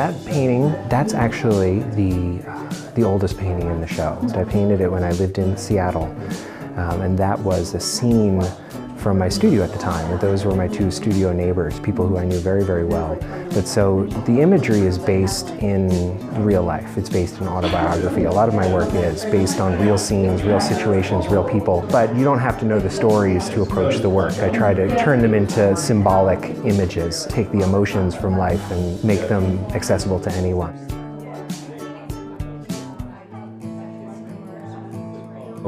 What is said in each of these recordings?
that painting, that's actually the oldest painting in the show. I painted it when I lived in Seattle, and that was a scene from my studio at the time. Those were my two studio neighbors, people who I knew very, very well. But so the imagery is based in real life. It's based in autobiography. A lot of my work is based on real scenes, real situations, real people. But you don't have to know the stories to approach the work. I try to turn them into symbolic images, take the emotions from life and make them accessible to anyone.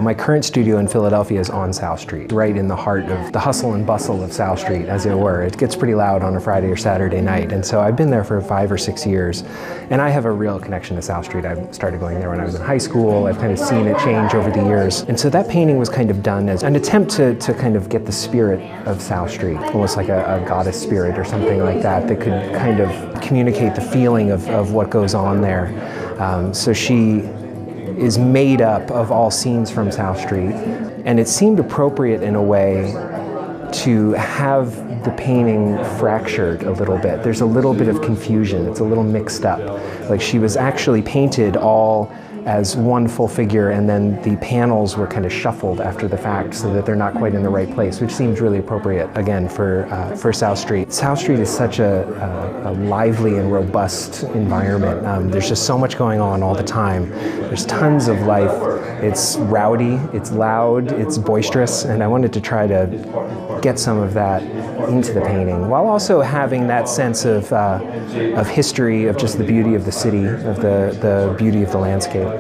My current studio in Philadelphia is on South Street, right in the heart of the hustle and bustle of South Street, as it were. It gets pretty loud on a Friday or Saturday night, and so I've been there for 5 or 6 years, and I have a real connection to South Street. I started going there when I was in high school. I've kind of seen it change over the years, and so that painting was kind of done as an attempt to kind of get the spirit of South Street, almost like a goddess spirit or something like that, that could kind of communicate the feeling of what goes on there. So she is made up of all scenes from South Street, and it seemed appropriate in a way to have the painting fractured a little bit. There's a little bit of confusion, it's a little mixed up. Like she was actually painted all as one full figure, and then the panels were kind of shuffled after the fact so that they're not quite in the right place, which seems really appropriate, again, for South Street. South Street is such a lively and robust environment. There's just so much going on all the time. There's tons of life. It's rowdy, it's loud, it's boisterous, and I wanted to try to get some of that into the painting, while also having that sense of history, of just the beauty of the city, of the beauty of the landscape.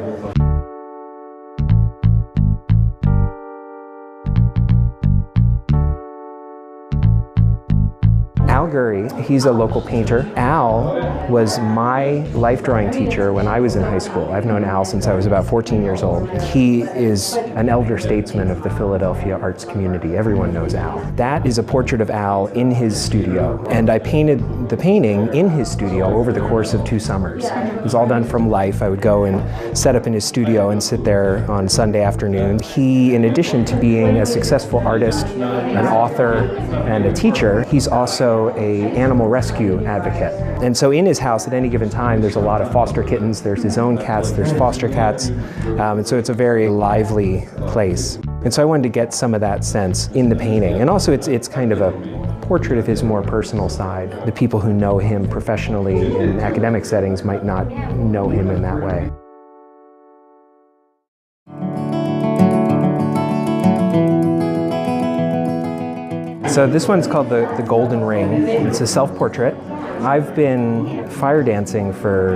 Al Gurry, he's a local painter. Al was my life drawing teacher when I was in high school. I've known Al since I was about 14 years old. He is an elder statesman of the Philadelphia arts community. Everyone knows Al. That is a portrait of Al in his studio, and I painted the painting in his studio over the course of 2 summers. It was all done from life. I would go and set up in his studio and sit there on Sunday afternoon. He, in addition to being a successful artist, an author, and a teacher, he's also an animal rescue advocate. And so in his house at any given time, there's a lot of foster kittens, there's his own cats, there's foster cats, and so it's a very lively place. And so I wanted to get some of that sense in the painting. And also it's kind of a portrait of his more personal side. The people who know him professionally in academic settings might not know him in that way. So this one's called the Golden Ring. It's a self-portrait. I've been fire dancing for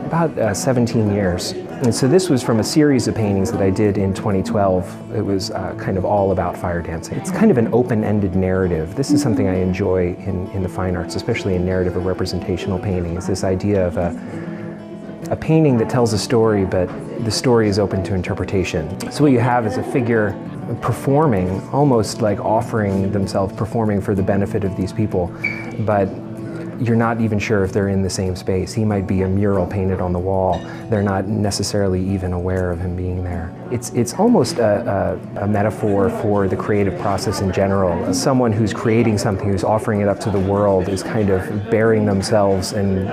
about 17 years. And so this was from a series of paintings that I did in 2012. It was kind of all about fire dancing. It's kind of an open-ended narrative. This is something I enjoy in the fine arts, especially in narrative or representational painting. It's this idea of a painting that tells a story, but the story is open to interpretation. So what you have is a figure performing, almost like offering themselves, performing for the benefit of these people, but you're not even sure if they're in the same space. He might be a mural painted on the wall. They're not necessarily even aware of him being there. It's almost a metaphor for the creative process in general. Someone who's creating something, who's offering it up to the world, is kind of bearing themselves and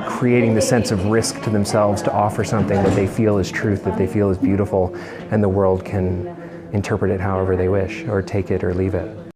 creating the sense of risk to themselves to offer something that they feel is truth, that they feel is beautiful, and the world can interpret it however they wish, or take it or leave it.